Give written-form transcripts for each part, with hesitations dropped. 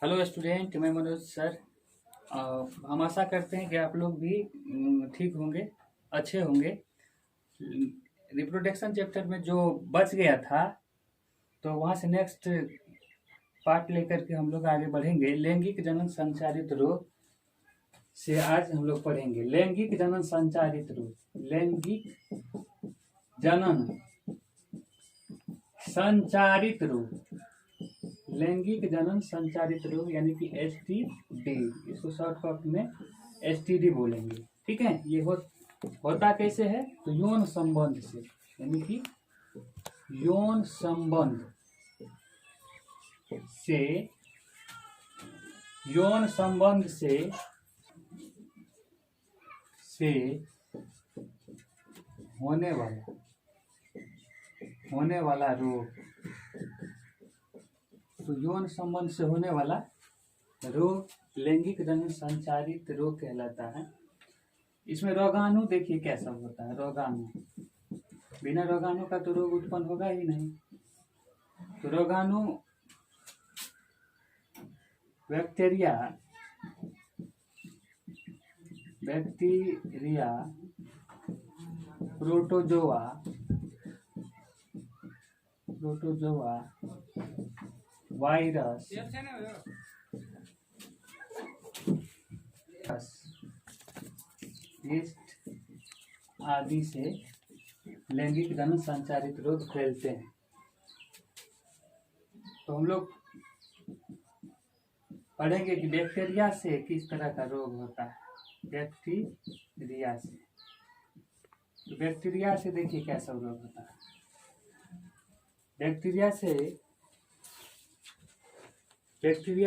Hello student, मैं Manoj sir. हम आशा करते हैं कि आप लोग भी ठीक होंगे, अच्छे होंगे। रिप्रोडक्शन चैप्टर में जो बच गया था, तो वहाँ से नेक्स्ट पार्ट लेकर के हम लोग आगे बढ़ेंगे। लैंगिक जनन संचारित रोग से आज हम लोग पढ़ेंगे। लैंगिक जनन संचारित रोग, लैंगिक जनन संचारित रोग, लैंगिक जनन संचारित रोग यानी कि STD, इसको शॉर्टकट में STD बोलेंगे। ठीक है, ये होता कैसे है? तो यौन संबंध से, यानी कि यौन संबंध से, यौन संबंध से होने वाला रोग, तो यौन संबंध से होने वाला रोग लैंगिक जनन संचारित रोग कहलाता है। इसमें रोगाणु देखिए क्या सब होता है। रोगाणु, बिना रोगाणु का तो रोग उत्पन्न होगा ही नहीं। तो रोगाणु बैक्टीरिया, प्रोटोजोआ, वायरस, यीस्ट आदि से लैंगिक जनन संचारित रोग फैलते हैं। तो हम लोग पढ़ेंगे कि बैक्टीरिया से किस तरह का रोग होता है। बैक्टीरिया से, तो बैक्टीरिया से देखिए क्या सब रोग होता है। बैक्टीरिया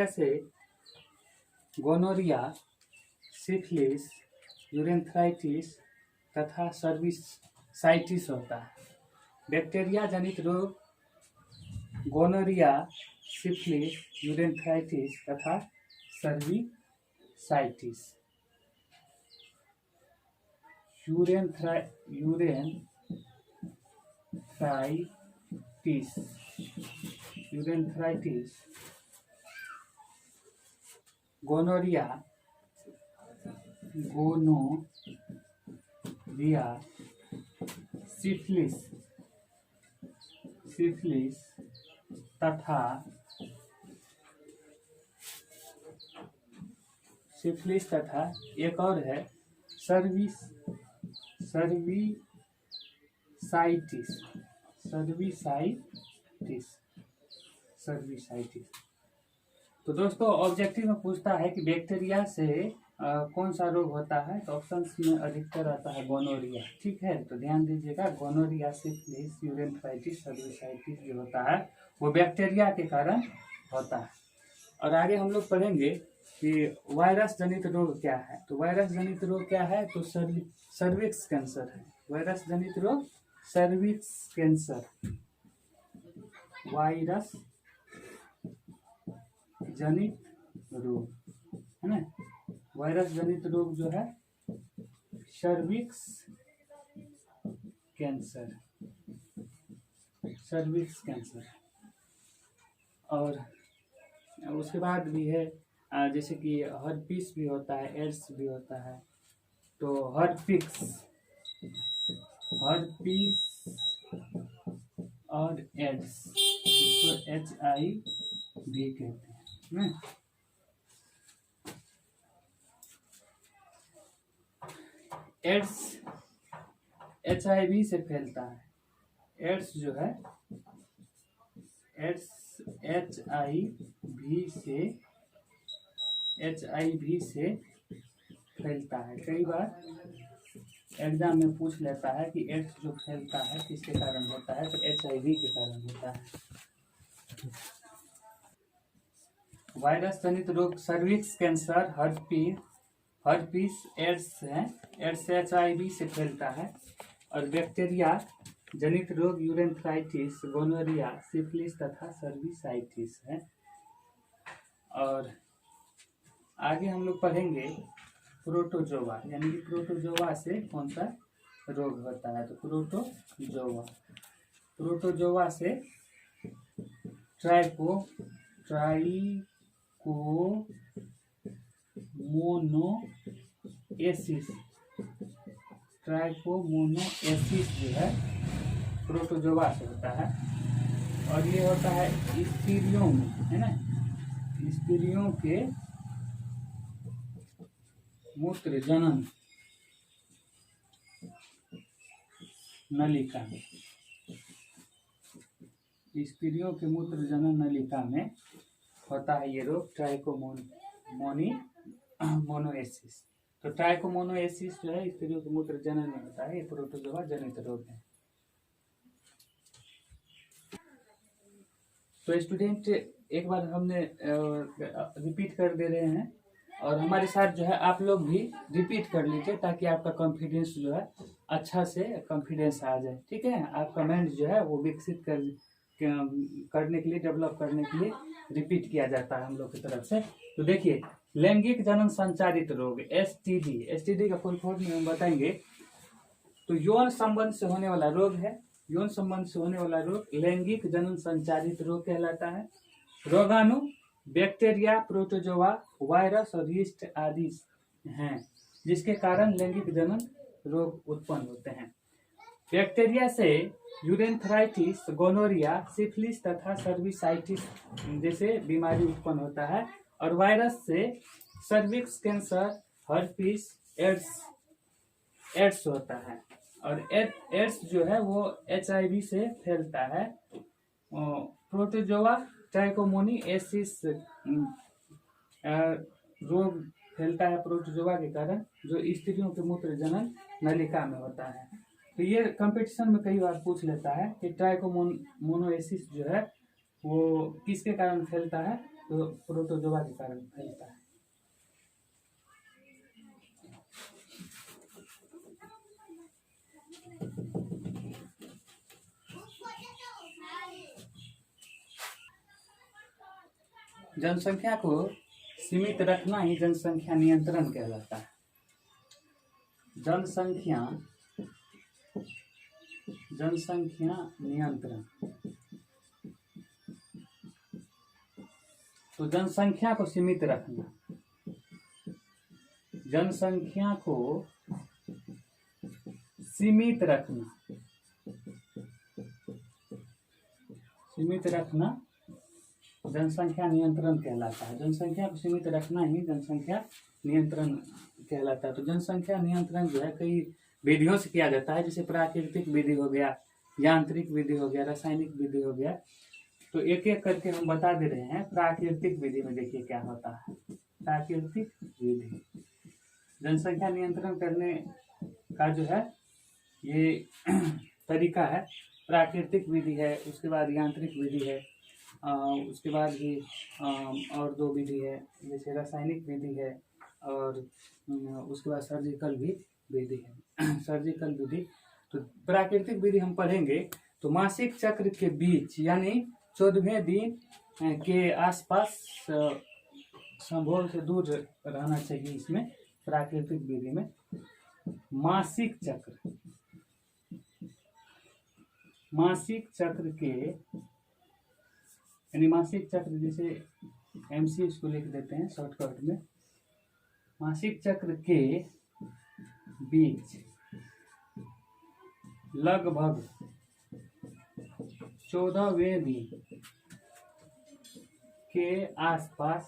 से गोनोरिया, सिफिलिस, यूरेथ्राइटिस तथा सर्विसाइटिस होता है। बैक्टीरिया जनित रोग गोनोरिया, सिफिलिस, यूरेथ्राइटिस तथा सर्विसाइटिस। यूरेथ्राइटिस, गोनोरिया, सिफिलिस तथा एक और है सर्विसाइटिस। तो दोस्तों, ऑब्जेक्टिव में पूछता है कि बैक्टीरिया से कौन सा रोग होता है, तो ऑप्शंस में अधिकतर आता है गोनोरिया। ठीक है, तो ध्यान दीजिएगा, गोनोरिया, सिफिलिस, यूरेथ्राइटिस, सर्विसाइटिस जो होता है वो बैक्टीरिया के कारण होता है। और आगे हम लोग पढ़ेंगे कि वायरस जनित रोग क्या है। तो वायरस जनित रोग क्या है? तो सर्विक्स कैंसर है। वायरस जनित रोग सर्विक्स कैंसर, वायरस जनित रोग है ना। वायरस जनित रोग जो है सर्विक्स कैंसर। और उसके बाद भी है जैसे कि हर्पिस भी होता है, एड्स भी होता है। तो हर्पिस और एड्स, इसको HIV कहते हैं। एड्स HIV से फैलता है। एड्स जो है, एड्स HIV से फैलता है। कई बार एग्जाम में पूछ लेता है कि एड्स जो फैलता है किसके कारण होता है, तो HIV के कारण होता है। वायरस जनित रोग सर्विक्स कैंसर, हर्पिस, एड्स है। एड्स HIV से फैलता है। और बैक्टीरिया जनित रोग यूरेथ्राइटिस, गोनोरिया, सिफिलिस तथा सर्विसाइटिस है। और आगे हम लोग पढ़ेंगे प्रोटोजोआ, यानी कि प्रोटोजोआ से कौन सा रोग होता है। तो प्रोटोजोआ से ट्राइकोमोनास ट्राइकोमोनोएसिस। ट्राइकोमोनोएसिस जो है प्रोटोजोआ से होता है, और ये होता है स्त्रियों में, है ना, स्त्रियों के मूत्र जनन नलिका में, स्त्रियों के मूत्र जनन नलिका में होता है ये रोग ट्राइकोमोनोएसिस। तो ट्राइकोमोनोएसिस जो है स्त्रियों के मूत्र जनन में होता है, ये प्रोटोजोआ जनित रोग है। तो स्टूडेंट एक बार हमने रिपीट कर दे रहे हैं, और हमारे साथ जो है आप लोग भी रिपीट कर लीजिए, ताकि आपका कॉन्फिडेंस जो है अच्छा से कॉन्फिडेंस आ जाए। ठीक है, आपका माइंड जो है वो विकसित करने के लिए, डेवलप करने के लिए रिपीट किया जाता है हम लोग की तरफ से। तो देखिए, लैंगिक जनन संचारित रोग STD, STD का फुल फॉर्म हम बताएंगे। तो यौन संबंध से होने वाला रोग है, यौन संबंध से होने वाला रोग लैंगिक जनन संचारित रोग कहलाता है। रोगाणु बैक्टीरिया, प्रोटोजोआ, वायरस और यीस्ट आदि हैं, जिसके कारण लैंगिक जनन रोग उत्पन्न होते हैं। बैक्टीरिया से यूरेथ्राइटिस, गोनोरिया, सिफिलिस तथा सर्विसाइटिस जैसे बीमारी उत्पन्न होता है, और वायरस से सर्विक्स कैंसर, हर्पीस, एड्स होता है, और एड्स जो है वो HIV से फैलता है। प्रोटोजोआ ट्राइकोमोनोएसिस रोग फैलता है प्रोटोजोआ के कारण, जो स्त्रियों के मूत्र जनन नलिका में होता है। तो ये कंपटीशन में कई बार पूछ लेता है कि ट्राइकोमोनोएसिस जो है वो किसके कारण फैलता है, तो प्रोटोजोआ के कारण फैलता है। जनसंख्या को सीमित रखना ही जनसंख्या नियंत्रण कहलाता है। जनसंख्या नियंत्रण। तो जनसंख्या को सीमित रखना, जनसंख्या को सीमित रखना, जनसंख्या नियंत्रण कहलाता है। जनसंख्या को सीमित रखना ही जनसंख्या नियंत्रण कहलाता है। तो जनसंख्या नियंत्रण जो है कई विधियों से किया जाता है, जैसे प्राकृतिक विधि हो गया, यांत्रिक विधि हो गया, रासायनिक विधि हो गया। तो एक एक करके हम बता दे रहे हैं। प्राकृतिक विधि में देखिए क्या होता है। प्राकृतिक विधि जनसंख्या नियंत्रण करने का जो है ये तरीका है। प्राकृतिक विधि है, उसके बाद यांत्रिक विधि है, उसके बाद भी और दो विधि है, जैसे रासायनिक विधि है, और उसके बाद सर्जिकल भी विधि है। सर्जिकल विधि। तो प्राकृतिक विधि हम पढ़ेंगे तो मासिक चक्र के बीच यानी 14वें दिन के आसपास संभोग से दूर रहना चाहिए। इसमें प्राकृतिक विधि में मासिक चक्र के यानी मासिक चक्र, जैसे MC इसको लिख देते हैं शॉर्टकट में, मासिक चक्र के बीच लगभग 14वें दिन के आसपास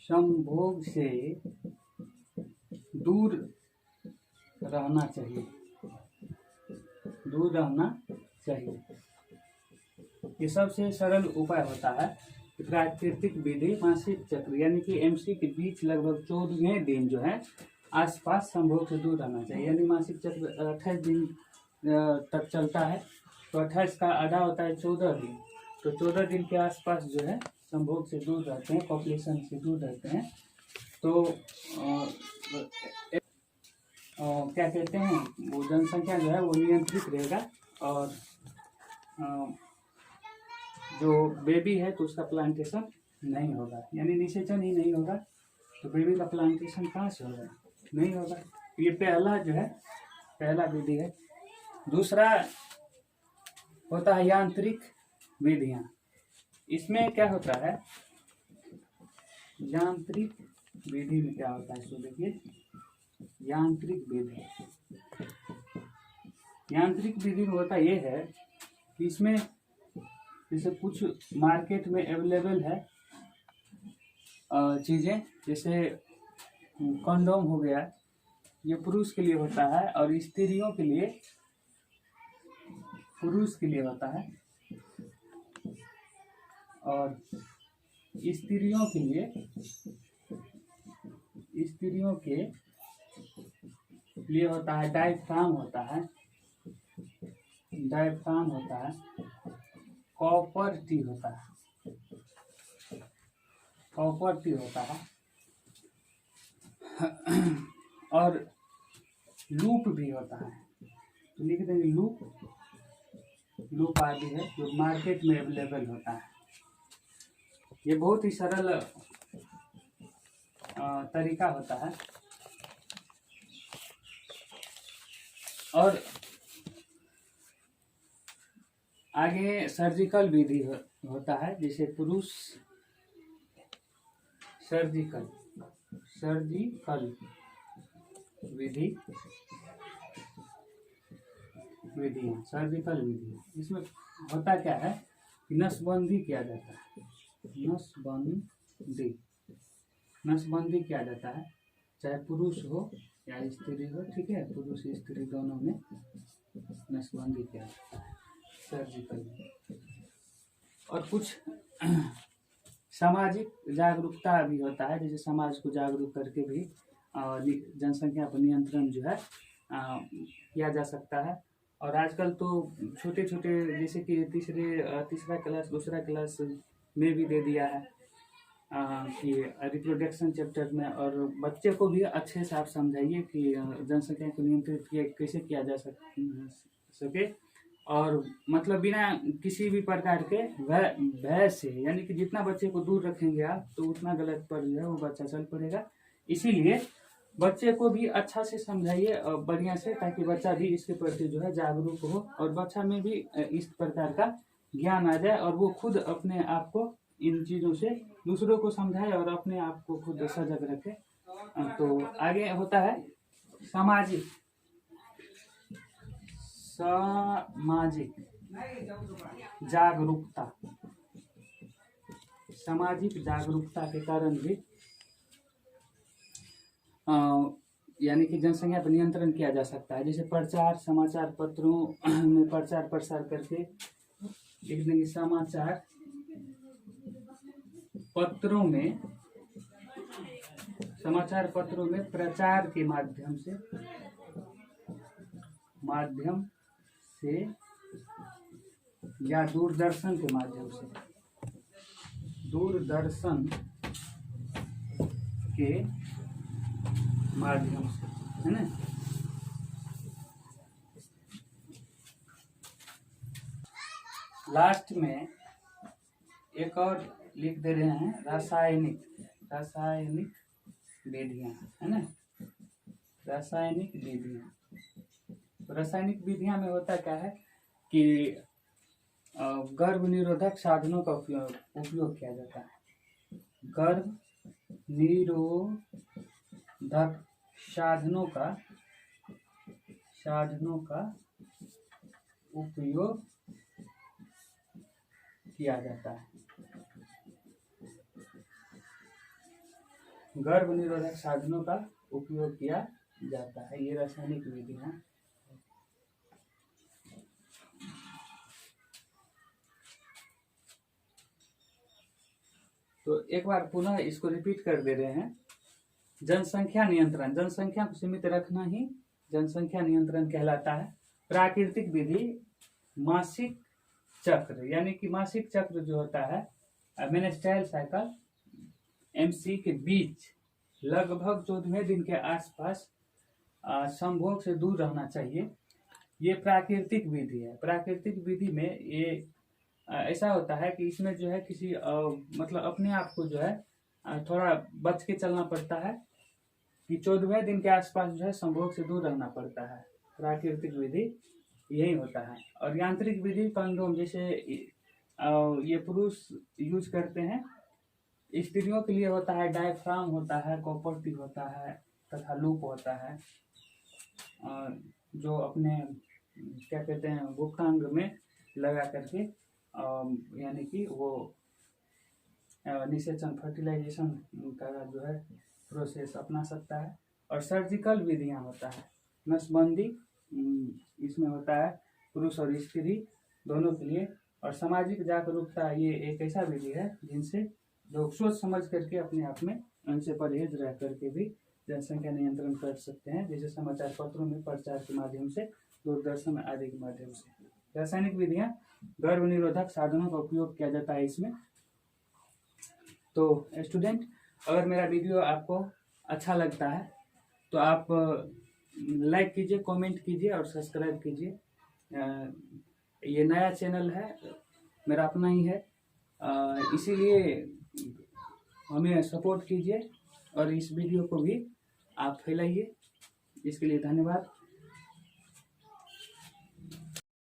संभोग से दूर रहना चाहिए, ये सबसे सरल उपाय होता है। प्राकृतिक विधि मासिक चक्र यानी कि MC के बीच लगभग 14वें दिन जो है आसपास संभोग से दूर रहना चाहिए। यानी मासिक चक्र 28 दिन तक चलता है, तो 28 का आधा होता है 14 दिन। तो 14 दिन के आसपास जो है संभोग से दूर रहते हैं, पॉपुलेशन से दूर रहते हैं। तो क्या कहते हैं, वो जनसंख्या जो है वो नियंत्रित रहेगा, और जो बेबी है तो उसका प्लांटेशन नहीं होगा, यानी निषेचन ही नहीं होगा। तो बेबी का प्लांटेशन कहाँ से होगा, नहीं होगा। ये पहला जो है पहला विधि है। दूसरा होता है यांत्रिक विधियां। इसमें क्या होता है, यांत्रिक विधि में क्या होता है, इसको देखिए, यांत्रिक विधि। यांत्रिक विधि में होता ये है कि इसमें जैसे कुछ मार्केट में अवेलेबल है चीज़ें, जैसे कंडोम हो गया, ये पुरुष के लिए होता है, और स्त्रियों के लिए, पुरुष के लिए होता है, और स्त्रियों के लिए होता है डायफ्राम होता है, डायफ्राम होता है, कॉपर टी होता है, कॉपर टी होता है, और लूप भी होता है। तो लिख देंगे लूप, लूप आदि है जो मार्केट में अवेलेबल होता है। ये बहुत ही सरल तरीका होता है। और आगे सर्जिकल विधि होता है, जैसे पुरुष सर्जिकल विधि, विधियाँ, सर्जिकल विधियाँ। इसमें होता क्या है कि नसबंदी किया जाता है, नसबंदी किया जाता है, चाहे पुरुष हो या स्त्री हो, ठीक है, पुरुष स्त्री दोनों में नसबंदी किया जाता है सर्जिकल। और कुछ सामाजिक जागरूकता भी होता है, जैसे समाज को जागरूक करके भी जनसंख्या पर नियंत्रण जो है किया जा सकता है। और आजकल तो छोटे छोटे, जैसे कि तीसरा क्लास, दूसरा क्लास में भी दे दिया है कि रिप्रोडक्शन चैप्टर में, और बच्चे को भी अच्छे से आप समझाइए कि जनसंख्या को नियंत्रित कैसे किया जा सके, और मतलब बिना किसी भी प्रकार के भय से, यानी कि जितना बच्चे को दूर रखेंगे आप तो उतना गलत पर जो है वो बच्चा चल पड़ेगा। इसीलिए बच्चे को भी अच्छा से समझाइए और बढ़िया से, ताकि बच्चा भी इसके प्रति जो है जागरूक हो, और बच्चा में भी इस प्रकार का ज्ञान आ जाए, और वो खुद अपने आप को इन चीज़ों से दूसरों को समझाए और अपने आप को खुद सजग रखे। तो आगे होता है सामाजिक जागरूकता। सामाजिक जागरूकता के कारण भी यानी कि जनसंख्या पर नियंत्रण किया जा सकता है। जैसे प्रचार, समाचार पत्रों में प्रचार प्रसार करके लिख देंगे, समाचार पत्रों में प्रचार के माध्यम से या दूरदर्शन के माध्यम से, दूरदर्शन के माध्यम से, है ना। लास्ट में एक और लिख दे रहे हैं, रासायनिक विधियां, है ना, रासायनिक विधियां। रासायनिक विधियां में होता क्या है कि गर्भ निरोधक साधनों का उपयोग किया जाता है। गर्भ निरोधक साधनों का उपयोग किया जाता है। गर्भ निरोधक साधनों का उपयोग किया जाता है, ये रासायनिक विधियां। तो एक बार पुनः इसको रिपीट कर दे रहे हैं। जनसंख्या नियंत्रण, जनसंख्या को सीमित रखना ही जनसंख्या नियंत्रण कहलाता है। प्राकृतिक विधि, मासिक चक्र, यानी कि मासिक चक्र जो होता है, मेनेस्ट्रायल साइकिल, MC के बीच लगभग 14वें दिन के आसपास संभोग से दूर रहना चाहिए। ये प्राकृतिक विधि है। प्राकृतिक विधि में ये ऐसा होता है कि इसमें जो है किसी मतलब अपने आप को जो है थोड़ा बच के चलना पड़ता है, कि 14वें दिन के आसपास जो है संभोग से दूर रहना पड़ता है। प्राकृतिक विधि यही होता है। और यांत्रिक विधि कंडोम, जैसे ये पुरुष यूज करते हैं। स्त्रियों के लिए होता है डायफ्राम होता है, कॉपर टिप होता है तथा लूप होता है, जो अपने क्या कहते हैं गुप्तांग में लगा करके यानी कि वो निषेचन फर्टिलाइजेशन का जो है प्रोसेस अपना सकता है। और सर्जिकल विधियां होता है, नसबंदी इसमें होता है पुरुष और स्त्री दोनों के लिए। और सामाजिक जागरूकता ये एक ऐसा विधि है जिनसे लोग सोच समझ करके अपने आप में उनसे परहेज रह करके भी जनसंख्या नियंत्रण कर सकते हैं, जैसे समाचार पत्रों में प्रचार के माध्यम से, दूरदर्शन आदि के माध्यम से। रासायनिक विधियां गर्भ निरोधक साधनों का उपयोग किया जाता है इसमें। तो स्टूडेंट, अगर मेरा वीडियो आपको अच्छा लगता है तो आप लाइक कीजिए, कमेंट कीजिए और सब्सक्राइब कीजिए। ये नया चैनल है, मेरा अपना ही है, इसीलिए हमें सपोर्ट कीजिए और इस वीडियो को भी आप फैलाइए। इसके लिए धन्यवाद।